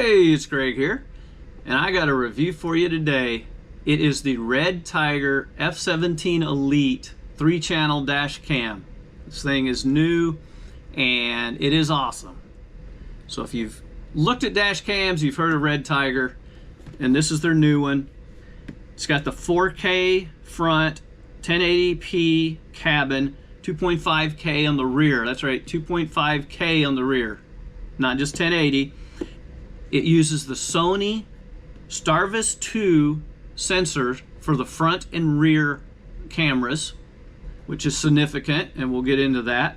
Hey, it's Greg here, and I got a review for you today. It is the Redtiger F17 Elite 3-channel dash cam. This thing is new and it is awesome. So if you've looked at dash cams, you've heard of Redtiger, and this is their new one. It's got the 4K front, 1080p cabin, 2.5K on the rear. That's right, 2.5K on the rear, not just 1080. It uses the Sony Starvis 2 sensor for the front and rear cameras, which is significant, and we'll get into that.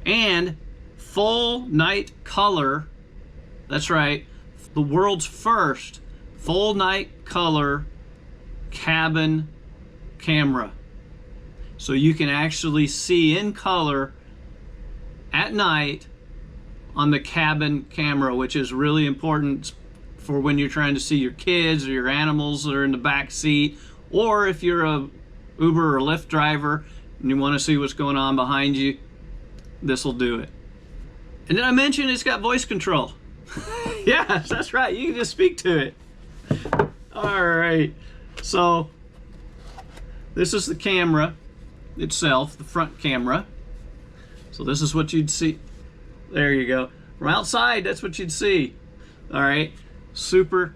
And full night color, that's right, the world's first full night color cabin camera. So you can actually see in color at night on the cabin camera, which is really important for when you're trying to see your kids or your animals that are in the back seat, or if you're a Uber or Lyft driver and you want to see what's going on behind you, this will do it. And did I mention it's got voice control? Yes, that's right, you can just speak to it. All right, so this is the camera itself, the front camera. So this is what you'd see. There you go. From outside, that's what you'd see. All right, super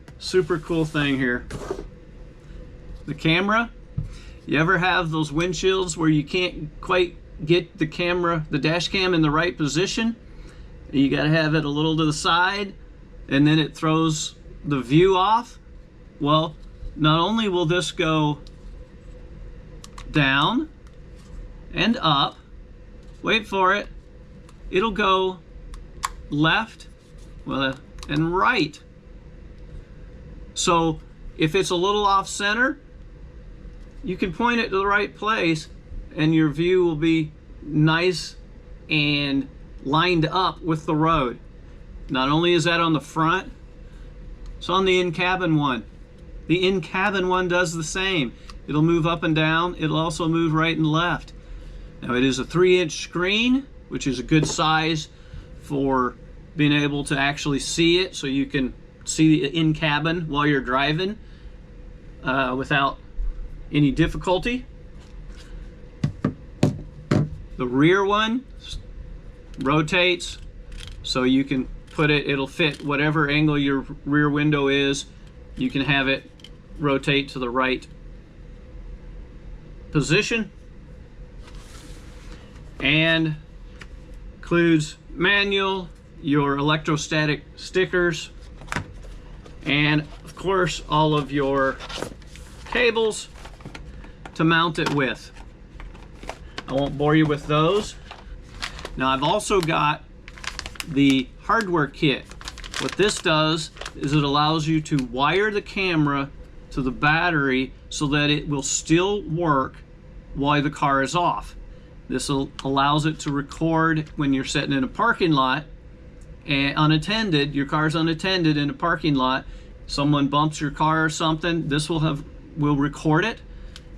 cool thing here. The camera, you ever have those windshields where you can't quite get the camera, the dash cam in the right position? You gotta have it a little to the side and then it throws the view off. Well, not only will this go down and up, wait for it, it'll go left, well, and right. So if it's a little off center, you can point it to the right place and your view will be nice and lined up with the road. Not only is that on the front, it's on the in-cabin one. The in-cabin one does the same. It'll move up and down. It'll also move right and left. Now it is a 3-inch screen, which is a good size for being able to actually see it, so you can see the in-cabin while you're driving without any difficulty. The rear one rotates, so you can put it, it'll fit whatever angle your rear window is. You can have it rotate to the right position, and includes manual, your electrostatic stickers, and of course all of your cables to mount it with. I won't bore you with those. Now I've also got the hardware kit. What this does is it allows you to wire the camera to the battery so that it will still work while the car is off. This allows it to record when you're sitting in a parking lot and unattended, your car's unattended in a parking lot, someone bumps your car or something, this will record it,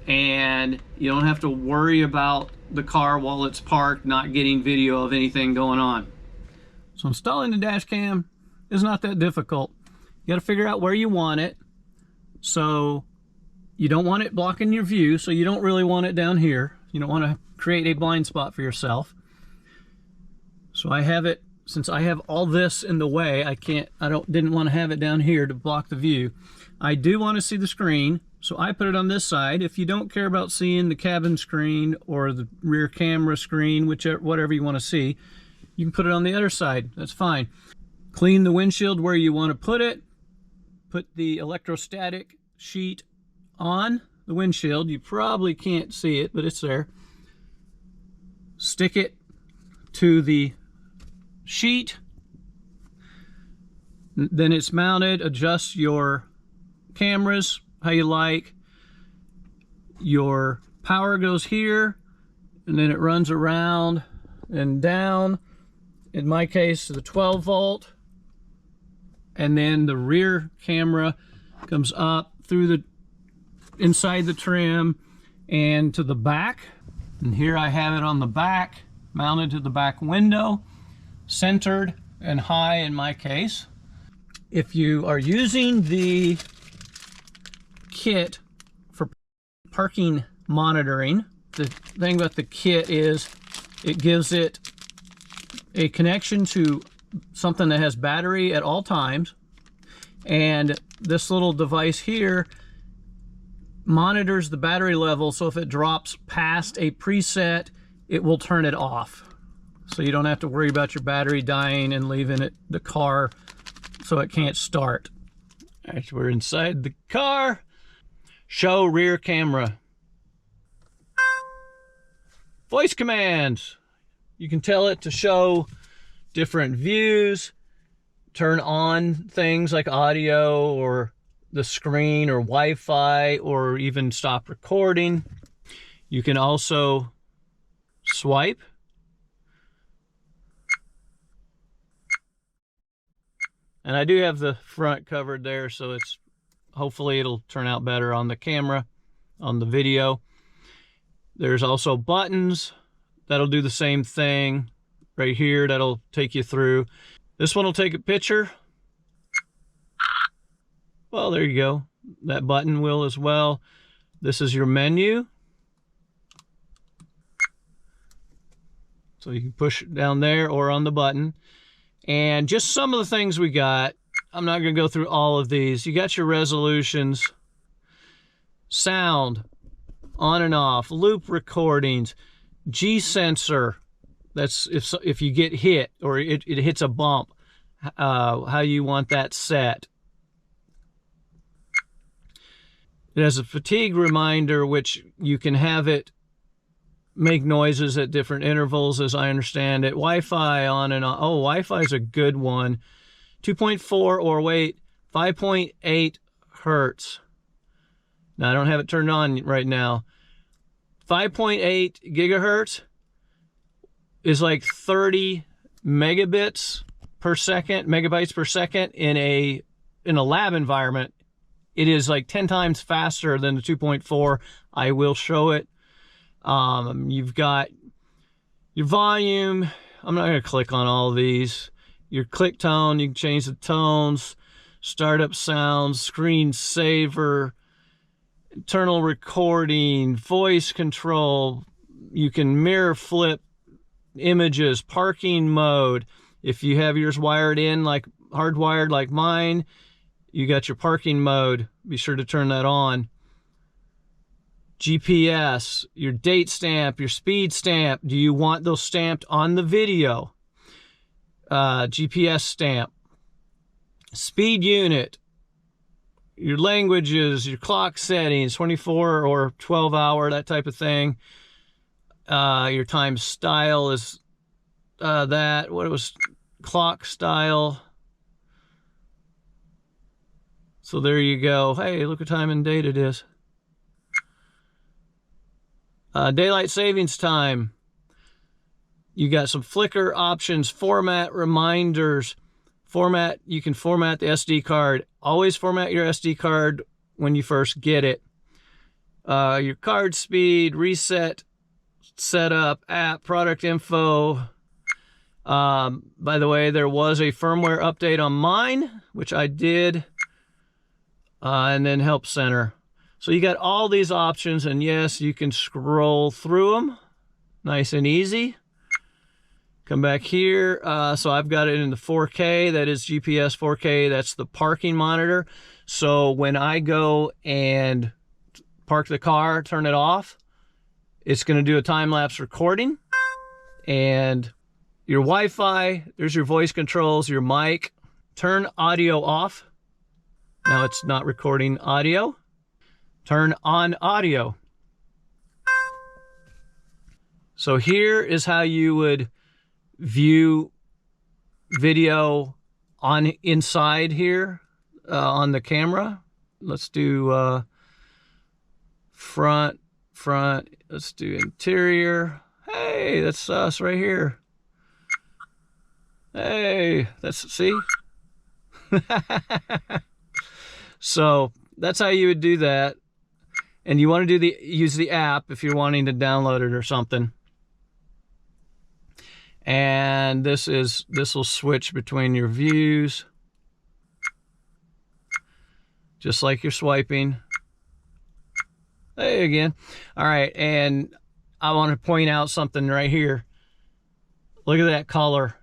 and you don't have to worry about the car while it's parked not getting video of anything going on. So installing the dash cam is not that difficult. You got to figure out where you want it. So you don't want it blocking your view, so you don't really want it down here. You don't want to create a blind spot for yourself. So I have it, since I have all this in the way, didn't want to have it down here to block the view. I do want to see the screen, so I put it on this side. If you don't care about seeing the cabin screen or the rear camera screen, whatever you want to see, you can put it on the other side. That's fine. Clean the windshield where you want to put it. Put the electrostatic sheet on the windshield. You probably can't see it, but it's there. Stick it to the sheet, then it's mounted. Adjust your cameras how you like. Your power goes here and then it runs around and down, in my case the 12 volt, and then the rear camera comes up through the inside the trim and to the back. And here I have it on the back, mounted to the back window, centered and high in my case. If you are using the kit for parking monitoring, the thing about the kit is it gives it a connection to something that has battery at all times, and this little device here monitors the battery level, so if it drops past a preset, it will turn it off. So you don't have to worry about your battery dying and leaving the car so it can't start. All right, so we're inside the car. Show rear camera. Voice commands. You can tell it to show different views, turn on things like audio or the screen or Wi-Fi, or even stop recording. You can also swipe. And I do have the front covered there, so hopefully it'll turn out better on the camera, on the video. There's also buttons that'll do the same thing right here. That'll take you through. This one will take a picture. Well, there you go. That button will as well. This is your menu. So you can push it down there or on the button. And just some of the things we got. I'm not going to go through all of these. You got your resolutions, sound, on and off, loop recordings, G sensor. That's if you get hit or it hits a bump, how you want that set. It has a fatigue reminder, which you can have it make noises at different intervals, as I understand it. Wi-Fi on and on. Oh, Wi-Fi is a good one. 2.4 or wait, 5.8 hertz. Now, I don't have it turned on right now. 5.8 gigahertz is like 30 megabytes per second in a lab environment. It is like 10 times faster than the 2.4. I will show it. You've got your volume. I'm not going to click on all of these. Your click tone, you can change the tones, startup sounds, screen saver, internal recording, voice control. You can mirror flip images, parking mode. If you have yours wired in, like hardwired like mine, you got your parking mode. Be sure to turn that on. GPS, your date stamp, your speed stamp. Do you want those stamped on the video? GPS stamp. Speed unit. Your languages, your clock settings, 24 or 12 hour, that type of thing. Your time style is that. What it was, clock style. So there you go. Hey, look what time and date it is. Daylight savings time. You got some flicker options, format reminders, format. You can format the SD card. Always format your SD card when you first get it. Your card speed, reset, setup, app, product info. By the way, there was a firmware update on mine, which I did, and then help center. So you got all these options, and yes, you can scroll through them nice and easy. Come back here. So I've got it in the 4K. That is GPS 4K. That's the parking monitor. So when I go and park the car, turn it off, it's going to do a time-lapse recording. And your Wi-Fi, there's your voice controls, your mic. Turn audio off. Now it's not recording audio. Turn on audio. So here is how you would view video on inside here on the camera. Let's do front. Let's do interior. Hey, that's us right here. Hey, see? So that's how you would do that. And you want to use the app if you're wanting to download it or something. And this will switch between your views. just like you're swiping. Hey, again. All right, and I want to point out something right here. Look at that color.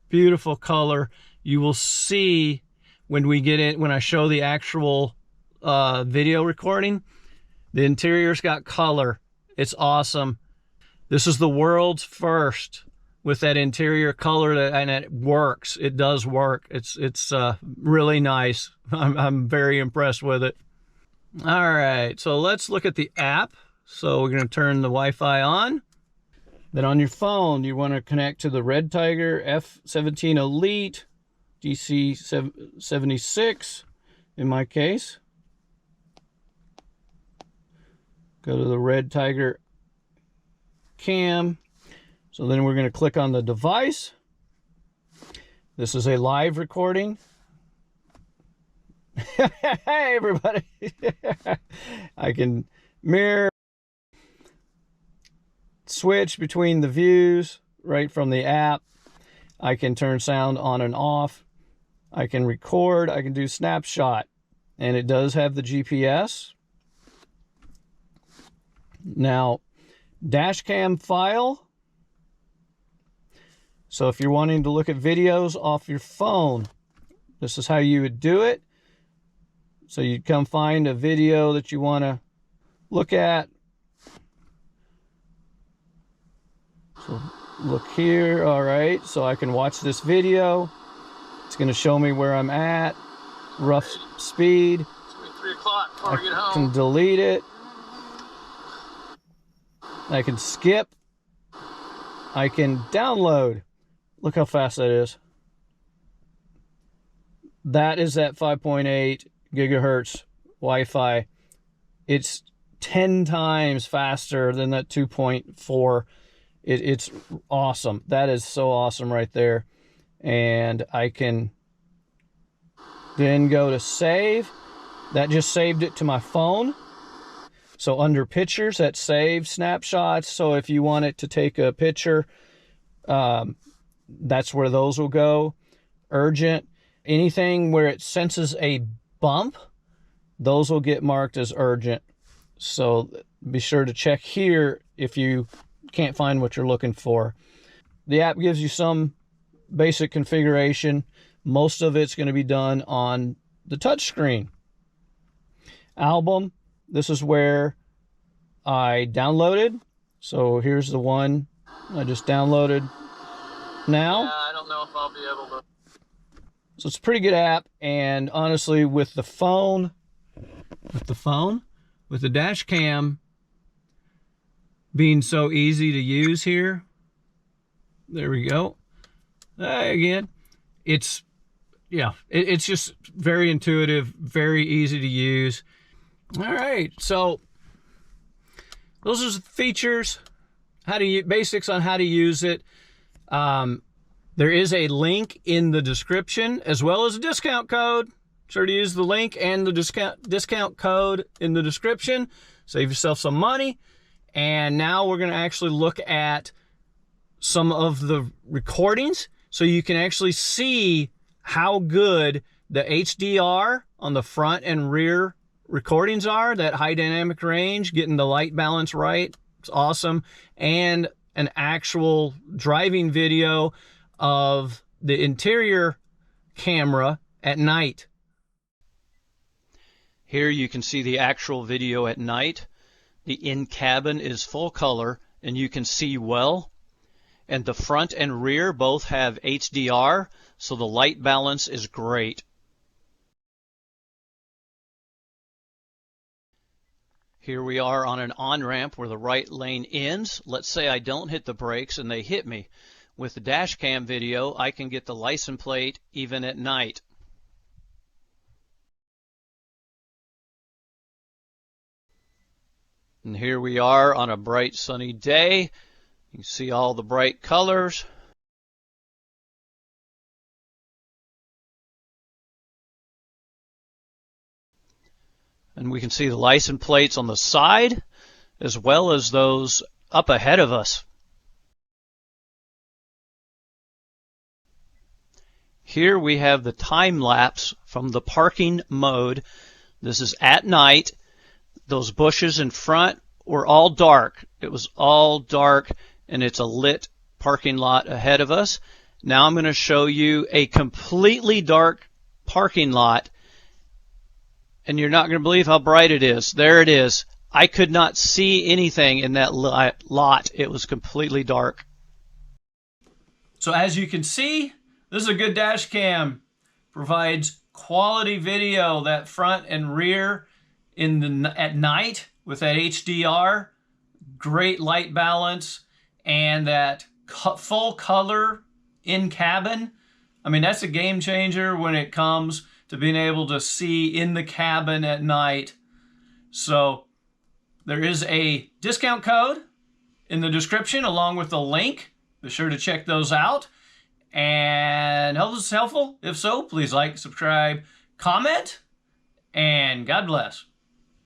Beautiful color. You will see when we get it, when I show the actual video recording, the interior's got color. It's awesome. This is the world's first with that interior color, and it works. It does work. It's really nice. I'm very impressed with it. All right, so let's look at the app. So we're going to turn the Wi-Fi on. Then on your phone, you want to connect to the Redtiger F17 Elite DC76 in my case. Go to the Redtiger cam. So then we're going to click on the device. This is a live recording. Hey everybody. I can mirror, switch between the views right from the app. I can turn sound on and off. I can record, I can do snapshot, and it does have the GPS. Now, Dashcam file. So if you're wanting to look at videos off your phone, this is how you would do it. So you'd come find a video that you want to look at. So look here. All right, so I can watch this video. It's going to show me where I'm at, rough speed. It's going to be 3 o'clock before I get home. I can delete it. I can skip. I can download. Look how fast that is. That is that 5.8 gigahertz Wi-Fi. It's 10 times faster than that 2.4. It's awesome. That is so awesome right there. And I can then go to save. That just saved it to my phone. So under pictures, that saves snapshots. So if you want it to take a picture, that's where those will go. Urgent. Anything where it senses a bump, those will get marked as urgent. So be sure to check here if you can't find what you're looking for. The app gives you some basic configuration. Most of it's going to be done on the touch screen. Album, this is where I downloaded. So here's the one I just downloaded now. Yeah, I don't know if I'll be able to. So it's a pretty good app, and honestly, with the phone, with the dash cam being so easy to use here, there we go. Again, it's just very intuitive, very easy to use. All right, so those are the features, basics on how to use it. There is a link in the description as well as a discount code. Sure to use the link and the discount code in the description. Save yourself some money. And now we're going to actually look at some of the recordings so you can actually see how good the HDR on the front and rear recordings are. That high dynamic range, getting the light balance right. It's awesome. And an actual driving video of the interior camera at night. Here you can see the actual video at night. The in-cabin is full color and you can see well. And the front and rear both have HDR, so the light balance is great. Here we are on an on-ramp where the right lane ends. Let's say I don't hit the brakes and they hit me. With the dash cam video, I can get the license plate even at night. And here we are on a bright sunny day. You can see all the bright colors. And we can see the license plates on the side as well as those up ahead of us. Here we have the time lapse from the parking mode. This is at night. Those bushes in front were all dark. It was all dark, and it's a lit parking lot ahead of us. Now I'm going to show you a completely dark parking lot, and you're not going to believe how bright it is. There it is. I could not see anything in that lot. It was completely dark. So as you can see, this is a good dash cam. Provides quality video, that front and rear at night with that HDR, great light balance, and that full color in cabin. I mean, that's a game changer when it comes to being able to see in the cabin at night. So there is a discount code in the description along with the link. Be sure to check those out. And hope this is helpful. If so, please like, subscribe, comment, and God bless.